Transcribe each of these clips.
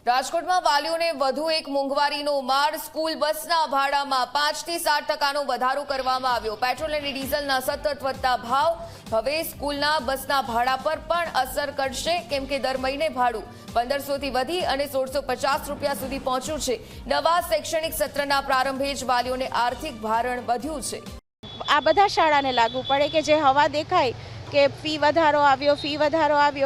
રાજકોટમાં વાલીઓને વધુ એક મોંઘવારીનો માર। સ્કૂલ બસના ભાડામાં 5 થી 7% વધારો કરવામાં આવ્યો। પેટ્રોલ અને ડીઝલના સતત વધતા ભાવ હવે સ્કૂલના બસના ભાડા પર પણ અસર કરશે, કેમ કે દર મહિને ભાડું 1500 થી વધી અને 1650 રૂપિયા સુધી પહોંચ્યું છે। નવા શૈક્ષણિક સત્રના પ્રારંભે જ વાલીઓને આર્થિક ભારણ વધ્યું છે। આ બધા શાળાને લાગુ પડે કે જે હવા દેખાય કે ફી વધારો આવ્યો,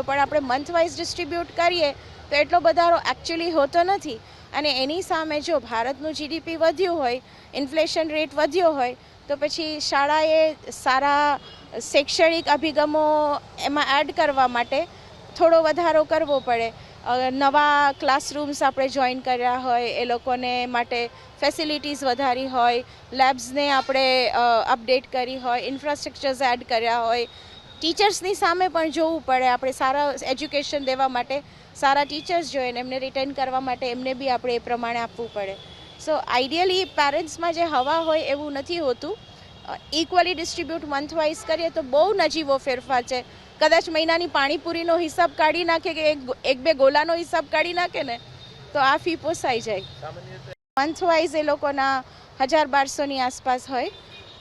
પણ આપણે મંથ વાઇઝ ડિસ્ટ્રીબ્યુટ કરીએ તો એટલો વધારો એકચ્યુઅલી હોતો નથી। અને એની સામે જો ભારતનું જીડીપી વધ્યું હોય, ઇન્ફ્લેશન રેટ વધ્યો હોય, તો પછી શાળાએ સારા શૈક્ષણિક અભિગમો એમાં એડ કરવા માટે થોડો વધારો કરવો પડે। નવા ક્લાસરૂમ્સ આપણે જોઈન કર્યા હોય, એ લોકોને માટે ફેસિલિટીઝ વધારી હોય, લેબ્સને આપણે અપડેટ કરી હોય, ઇન્ફ્રાસ્ટ્રક્ચર્સ એડ કર્યા હોય, ટીચર્સની સામે પણ જોવું પડે। આપણે સારા એજ્યુકેશન દેવા માટે સારા ટીચર્સ જોઈએ, એમને રિટેન કરવા માટે એમને બી આપણે એ પ્રમાણે આપવું પડે। સો આઈડિયલી પેરેન્ટ્સમાં જે હવા હોય એવું નથી હોતું। ઇક્વલી ડિસ્ટ્રીબ્યુટ મંથ વાઇઝ કરીએ તો બહુ નજીવો ફેરફાર છે। કદાચ મહિનાની પાણીપુરીનો હિસાબ કાઢી નાખે કે એક બે ગોલાનો હિસાબ કાઢી નાખે ને તો આ ફી પોસાઈ જાય। મંથ વાઇઝ એ લોકોના 1200ની આસપાસ હોય,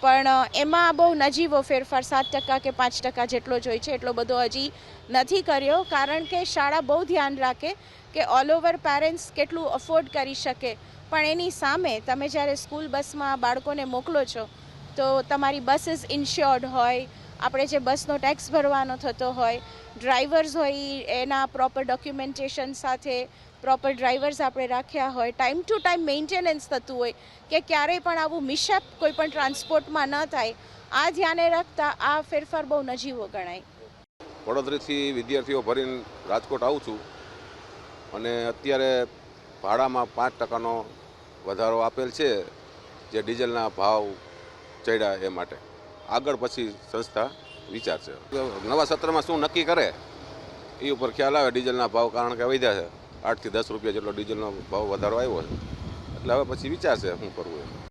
પણ એમાં બહુ નજીવો ફેરફાર 7% કે 5% જેટલો જ હોય છે। એટલો બધો હજી નથી કર્યો, કારણ કે શાળા બહુ ધ્યાન રાખે કે ઓલ ઓવર પેરેન્ટ્સ કેટલું અફોર્ડ કરી શકે। પણ એની સામે તમે જ્યારે સ્કૂલ બસમાં બાળકોને મોકલો છો તો તમારી બસીસ ઇન્શ્યોર્ડ હોય, આપણે જે બસનો ટેક્સ ભરવાનો થતો હોય, ડ્રાઈવર્સ હોય એના પ્રોપર ડોક્યુમેન્ટેશન સાથે પ્રોપર ડ્રાઈવર્સ આપણે રાખ્યા હોય, ટાઈમ ટુ ટાઈમ મેન્ટેનન્સ થતું હોય કે ક્યારેય પણ આવું મિશેપ કોઈ પણ ટ્રાન્સપોર્ટમાં ન થાય। આ ધ્યાને રાખતા આ ફેરફાર બહુ નજીવો ગણાય। વડોદરાથી વિદ્યાર્થીઓ ભરીને રાજકોટ આવું છું અને અત્યારે ભાડામાં 5%નો વધારો આપેલ છે, જે ડીઝલના ભાવ ચડ્યા એ માટે। આગળ પછી સંસ્થા વિચારશે, નવા સત્રમાં શું નક્કી કરે એ ઉપર ખ્યાલ આવે। ડીઝલના ભાવ કારણ કે વધ્યા છે, 8 થી 10 રૂપિયા જેટલો ડીઝલનો ભાવ વધારો આવ્યો છે, એટલે હવે પછી વિચારશે શું કરવું।